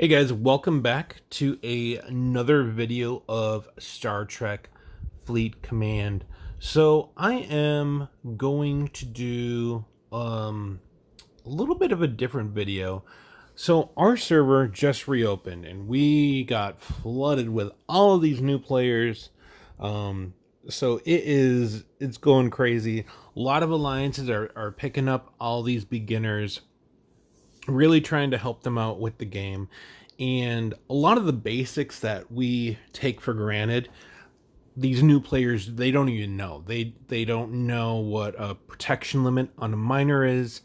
Hey guys, welcome back to another video of Star Trek Fleet Command. So I am going to do a little bit of a different video. So our server just reopened and we got flooded with all of these new players. So it's going crazy. A lot of alliances are picking up all these beginners, really trying to help them out with the game. And a lot of the basics that we take for granted, these new players, they don't even know. They don't know what a protection limit on a miner is.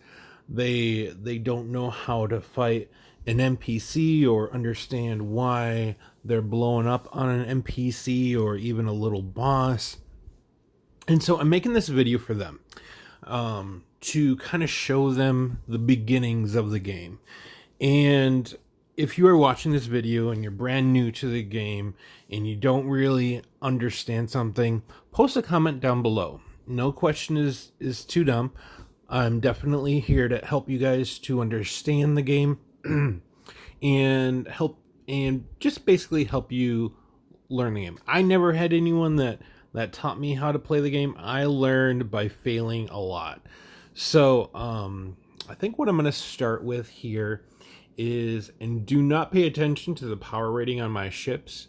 They don't know how to fight an NPC or understand why they're blowing up on an NPC or even a little boss. And so I'm making this video for them, to kind of show them the beginnings of the game. And if you are watching this video and you're brand new to the game and you don't really understand something, post a comment down below. No question is too dumb. I'm definitely here to help you guys to understand the game and just basically help you learn the game. I never had anyone that taught me how to play the game. I learned by failing a lot. So I think what I'm going to start with here is, and do not pay attention to the power rating on my ships.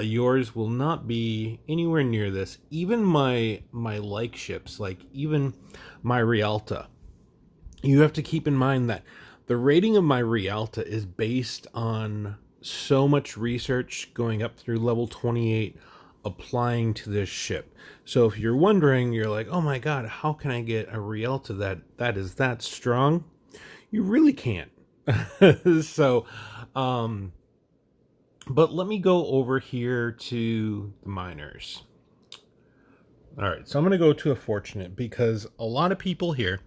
Yours will not be anywhere near this. Even my like ships, like even my Rialta. You have to keep in mind that the rating of my Rialta is based on so much research going up through level 28 applying to this ship. So if you're wondering, you're like, oh my god, how can I get a Rialta that is that strong? You really can't. So but let me go over here to the miners. All right, so I'm going to go to a fortunate because a lot of people here,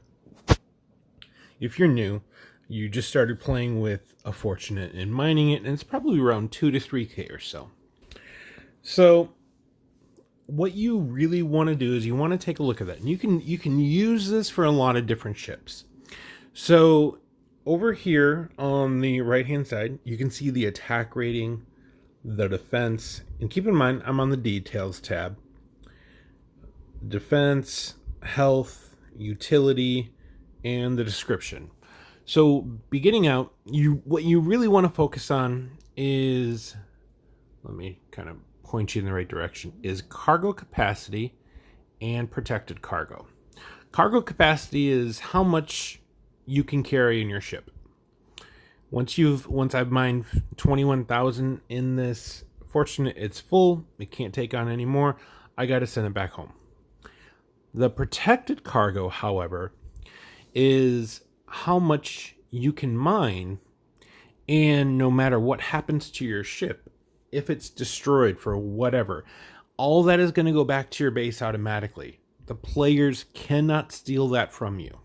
if you're new, you just started playing with a fortunate and mining it, and it's probably around 2 to 3k or so. So what you really want to do is you want to take a look at that. And you can use this for a lot of different ships. So over here on the right hand side, you can see the attack rating, the defense, and keep in mind I'm on the details tab. Defense, health, utility, and the description. So beginning out, what you really want to focus on is, let me kind of point you in the right direction, is cargo capacity and protected cargo. Cargo capacity is how much you can carry in your ship. Once I've mined 21,000 in this fortunate, it's full, it can't take on any more, I got to send it back home. The protected cargo, however, is how much you can mine, and no matter what happens to your ship, if it's destroyed for whatever, all that is going to go back to your base automatically. The players cannot steal that from you.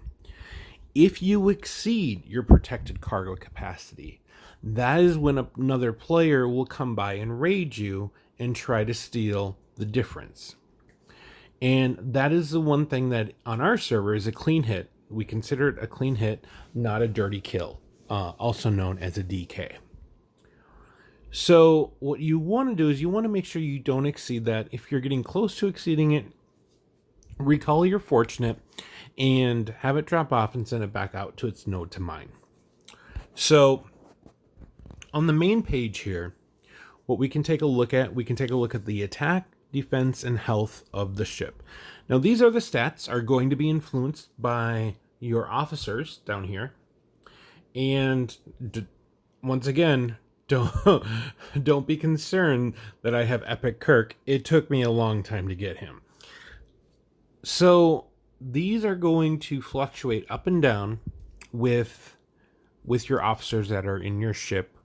If you exceed your protected cargo capacity, that is when another player will come by and raid you and try to steal the difference. And that is the one thing that on our server is a clean hit. We consider it a clean hit, not a dirty kill, also known as a DK. So what you want to do is you want to make sure you don't exceed that. If you're getting close to exceeding it, recall your fortunate and have it drop off and send it back out to its node to mine. So on the main page here, what we can take a look at, the attack, defense, and health of the ship. Now these are the stats are going to be influenced by your officers down here. And once again, don't be concerned that I have Epic Kirk. It took me a long time to get him. So these are going to fluctuate up and down with your officers that are in your ship,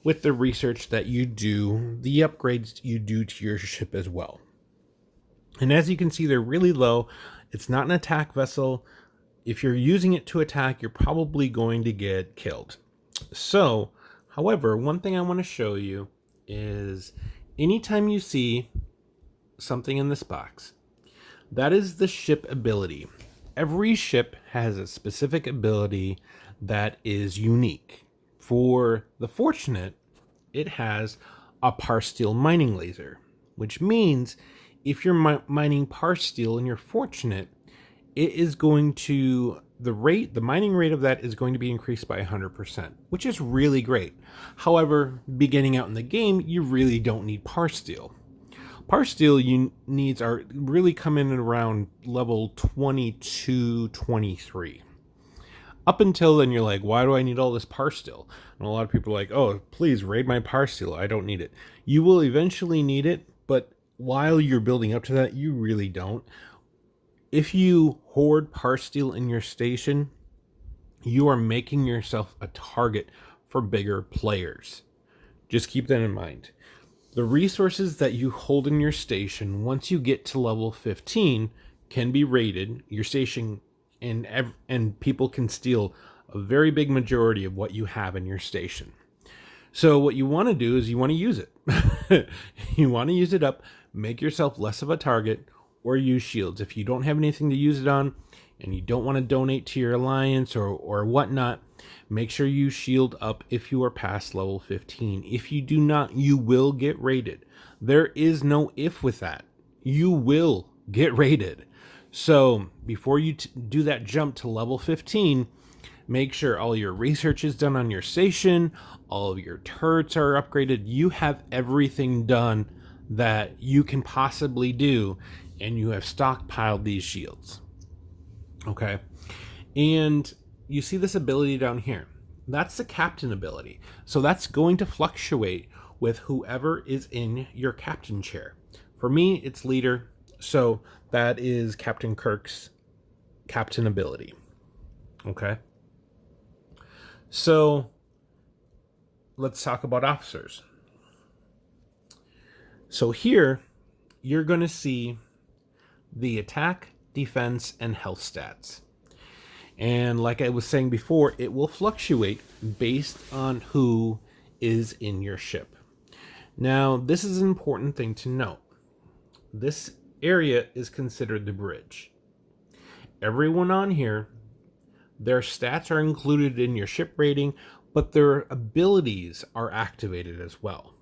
with the research that you do, the upgrades you do to your ship as well. And as you can see, they're really low. It's not an attack vessel. If you're using it to attack, you're probably going to get killed. So, however, one thing I want to show you is anytime you see something in this box, that is the ship ability. Every ship has a specific ability that is unique For the Fortunate, it has a Parsteel mining laser, which means if you're mining Parsteel and you're Fortunate, it is going to, the mining rate of that is going to be increased by 100%, which is really great. However, beginning out in the game, you really don't need Parsteel. Parsteel needs are really coming in around level 22, 23. Up until then, you're like, why do I need all this Parsteel? And a lot of people are like, oh, please raid my Parsteel. I don't need it. You will eventually need it, but while you're building up to that, you really don't. If you hoard Parsteel in your station, you are making yourself a target for bigger players. Just keep that in mind. The resources that you hold in your station, once you get to level 15, can be raided. Your station and people can steal a very big majority of what you have in your station. So what you want to do is you want to use it. You want to use it up, make yourself less of a target, or use shields. If you don't have anything to use it on and you don't want to donate to your alliance or whatnot, make sure you shield up if you are past level 15. If you do not, you will get raided. There is no if with that. You will get raided. So before you do that jump to level 15, make sure all your research is done on your station, all of your turrets are upgraded, you have everything done that you can possibly do, and you have stockpiled these shields. Okay? And you see this ability down here. That's the captain ability. So that's going to fluctuate with whoever is in your captain chair. For me, it's leader. So that is Captain Kirk's captain ability. Okay? So let's talk about officers. So here, you're going to see the attack, defense, and health stats. And like I was saying before, it will fluctuate based on who is in your ship. Now, this is an important thing to note. This area is considered the bridge. Everyone on here, their stats are included in your ship rating, but their abilities are activated as well.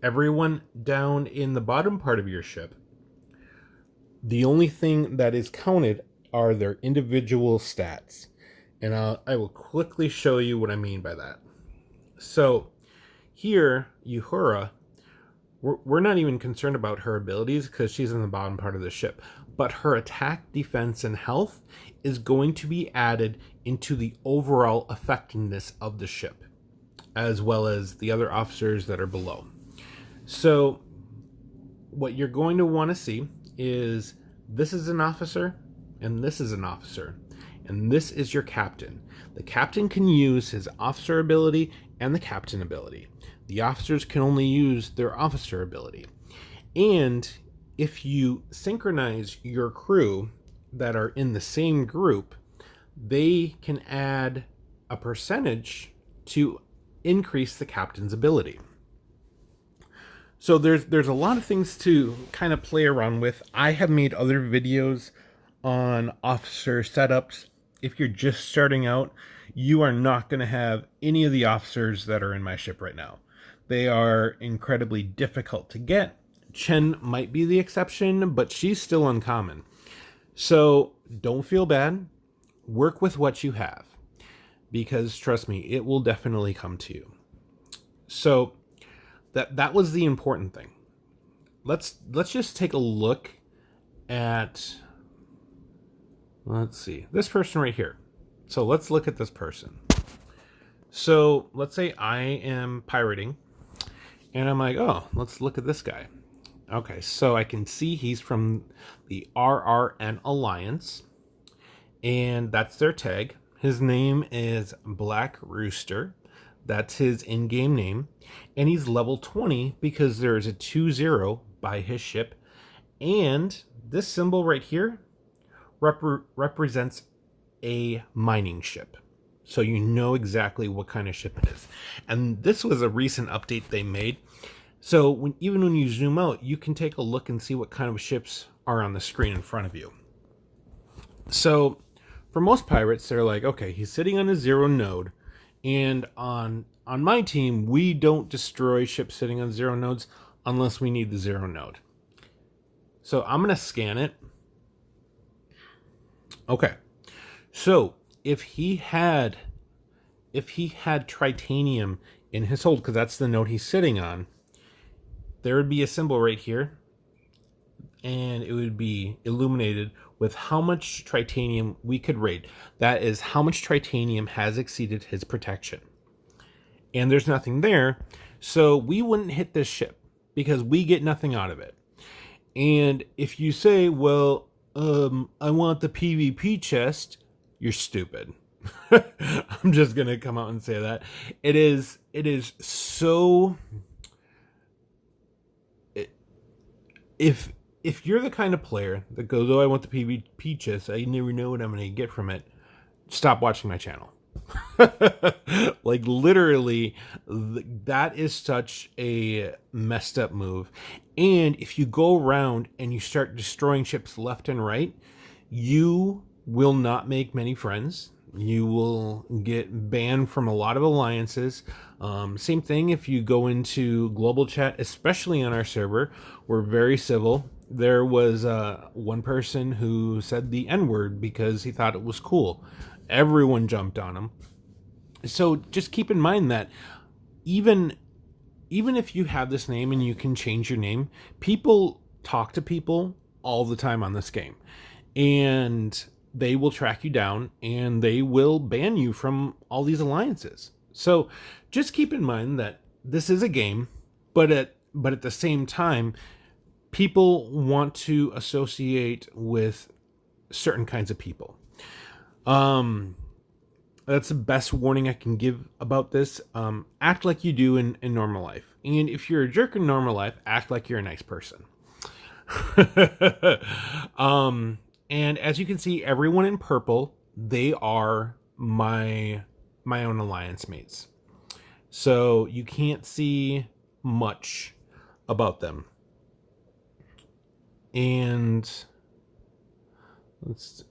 Everyone down in the bottom part of your ship, the only thing that is counted are their individual stats. And I will quickly show you what I mean by that. So here, Uhura, we're not even concerned about her abilities because she's in the bottom part of the ship. But her attack, defense, and health is going to be added into the overall effectiveness of the ship, as well as the other officers that are below. So what you're going to want to see is this is an officer, and this is an officer, and this is your captain. The captain can use his officer ability and the captain ability. The officers can only use their officer ability. And if you synchronize your crew that are in the same group, they can add a percentage to increase the captain's ability. So there's a lot of things to kind of play around with. I have made other videos on officer setups. If you're just starting out, you are not going to have any of the officers that are in my ship right now. They are incredibly difficult to get. Chen might be the exception, but she's still uncommon. So don't feel bad. Work with what you have, because trust me, it will definitely come to you. So that was the important thing. Let's just take a look at, let's see, this person right here. So let's look at this person. So let's say I am pirating, and I'm like, oh, let's look at this guy. Okay, so I can see he's from the RRN Alliance, and that's their tag. His name is Black Rooster. That's his in-game name. And he's level 20 because there is a 2-0 by his ship. And this symbol right here represents a mining ship. So you know exactly what kind of ship it is. And this was a recent update they made. So even when you zoom out, you can take a look and see what kind of ships are on the screen in front of you. So for most pirates, they're like, okay, he's sitting on a 0 node, And on my team, we don't destroy ships sitting on 0 nodes unless we need the 0 node. So I'm going to scan it. Okay. So if he had tritanium in his hold, because that's the node he's sitting on, there would be a symbol right here, and it would be illuminated with how much tritanium we could raid. That is how much tritanium has exceeded his protection. And there's nothing there, so we wouldn't hit this ship because we get nothing out of it. And if you say, well, I want the PvP chest, you're stupid. I'm just gonna come out and say that. It is so... If you're the kind of player that goes, oh, I want the PvP chest, I never know what I'm gonna get from it, stop watching my channel. Like, literally, that is such a messed up move. And if you go around and you start destroying ships left and right, you will not make many friends. You will get banned from a lot of alliances. Same thing if you go into global chat, especially on our server. We're very civil. There was one person who said the N-word because he thought it was cool. Everyone jumped on him. So just keep in mind that even if you have this name and you can change your name, people talk to people all the time on this game. And they will track you down and they will ban you from all these alliances. So just keep in mind that this is a game, but at the same time, people want to associate with certain kinds of people. That's the best warning I can give about this. Act like you do in normal life. And if you're a jerk in normal life, act like you're a nice person. And as you can see, everyone in purple, they are my own alliance mates. So you can't see much about them. And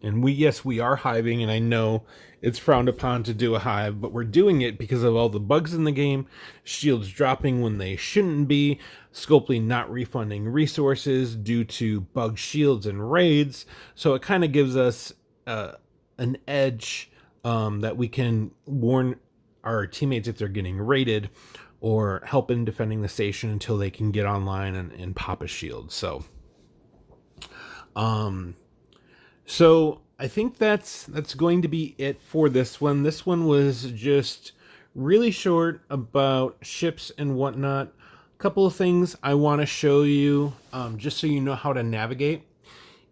we are hiving, and I know it's frowned upon to do a hive, but we're doing it because of all the bugs in the game, shields dropping when they shouldn't be, Scopely not refunding resources due to bug shields and raids. So it kind of gives us an edge that we can warn our teammates if they're getting raided, or help in defending the station until they can get online and pop a shield. So I think that's going to be it for this one. This one was just really short about ships and whatnot. A couple of things I want to show you, just so you know how to navigate.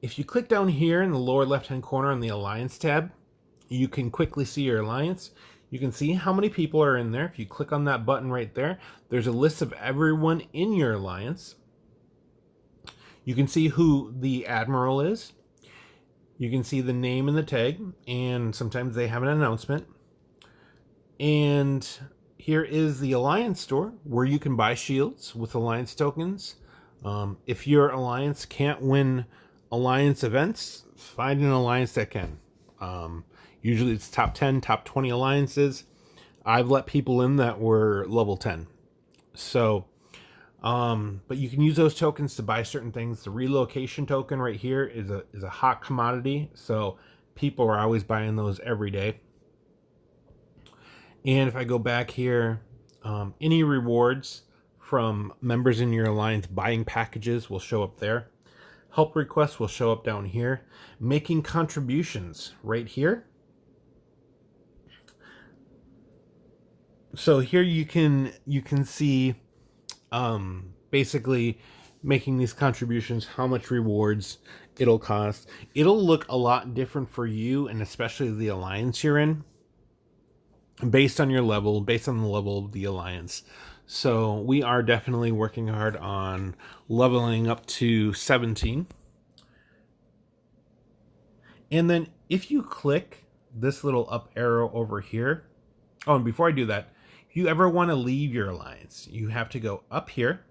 If you click down here in the lower left-hand corner on the Alliance tab, you can quickly see your alliance. You can see how many people are in there. If you click on that button right there, there's a list of everyone in your alliance. You can see who the admiral is. You can see the name and the tag, and sometimes they have an announcement. And here is the Alliance store, where you can buy shields with Alliance tokens. If your Alliance can't win Alliance events, find an Alliance that can. Usually it's top 10, top 20 alliances. I've let people in that were level 10. So, but you can use those tokens to buy certain things. The relocation token right here is a hot commodity, so people are always buying those every day. And if I go back here, any rewards from members in your alliance buying packages will show up there. Help requests will show up down here. Making contributions right here. So here you can see basically making these contributions, how much rewards it'll cost. It'll look a lot different for you, and especially the alliance you're in, based on your level, based on the level of the alliance. So we are definitely working hard on leveling up to 17. And then if you click this little up arrow over here, oh, and before I do that, if you ever want to leave your alliance, you have to go up here,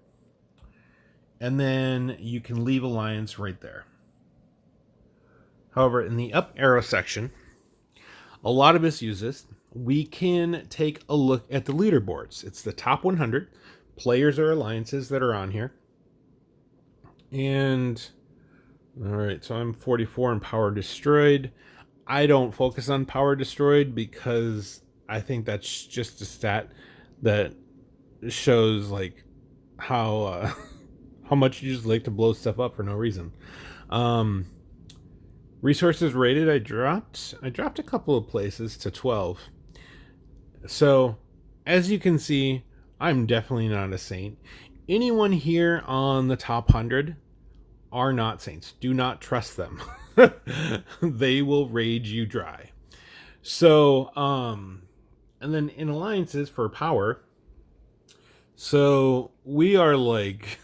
and then you can leave alliance right there. However, in the up arrow section, a lot of us use this. we can take a look at the leaderboards. It's the top 100 players or alliances that are on here. And all right, so I'm 44 in power destroyed. I don't focus on power destroyed because I think that's just a stat that shows like how how much you just like to blow stuff up for no reason. Resources rated, I dropped a couple of places to 12. So, as you can see, I'm definitely not a saint. Anyone here on the top 100 are not saints. Do not trust them. They will rage you dry. So, and then in alliances for power, so we are like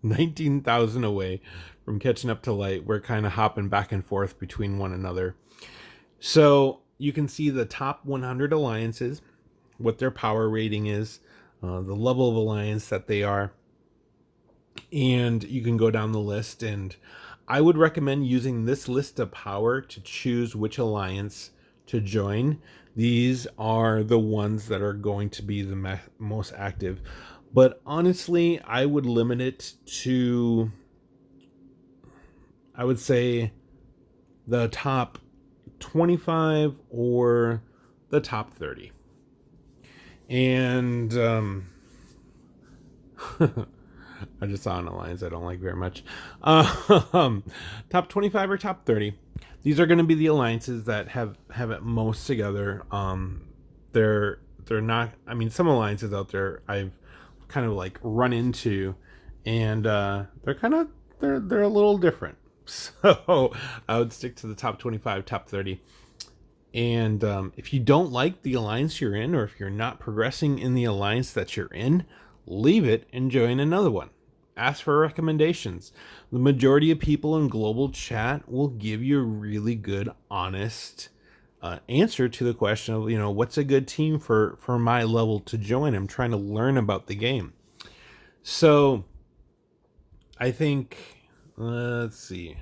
19,000 away from catching up to light. We're kind of hopping back and forth between one another. So you can see the top 100 alliances, what their power rating is, the level of alliance that they are. And you can go down the list, and I would recommend using this list of power to choose which alliance to join. These are the ones that are going to be the most active. But honestly, I would limit it to, I would say, the top 25 or the top 30. And I just saw an alliance I don't like very much. Top 25 or top 30. These are going to be the alliances that have it most together. They're not. I mean, some alliances out there I've kind of like run into, and they're a little different. So I would stick to the top 25, top 30. And if you don't like the alliance you're in, or if you're not progressing in the alliance that you're in, leave it and join another one. Ask for recommendations. The majority of people in global chat will give you a really good, honest answer to the question of, what's a good team for my level to join? I'm trying to learn about the game. So I think, let's see.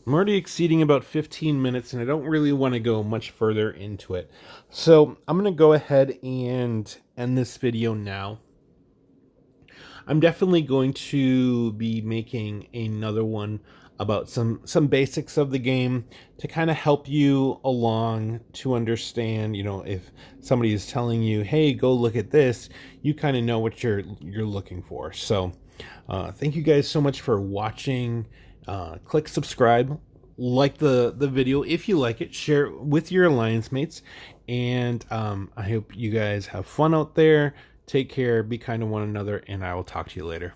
I'm already exceeding about 15 minutes, and I don't really want to go much further into it. So I'm going to go ahead and end this video now. I'm definitely going to be making another one about some basics of the game to kind of help you along to understand, if somebody is telling you, hey, go look at this, you kind of know what you're looking for. So thank you guys so much for watching. Click subscribe, like the video if you like it, share it with your alliance mates, and I hope you guys have fun out there. Take care, be kind to one another, and I will talk to you later.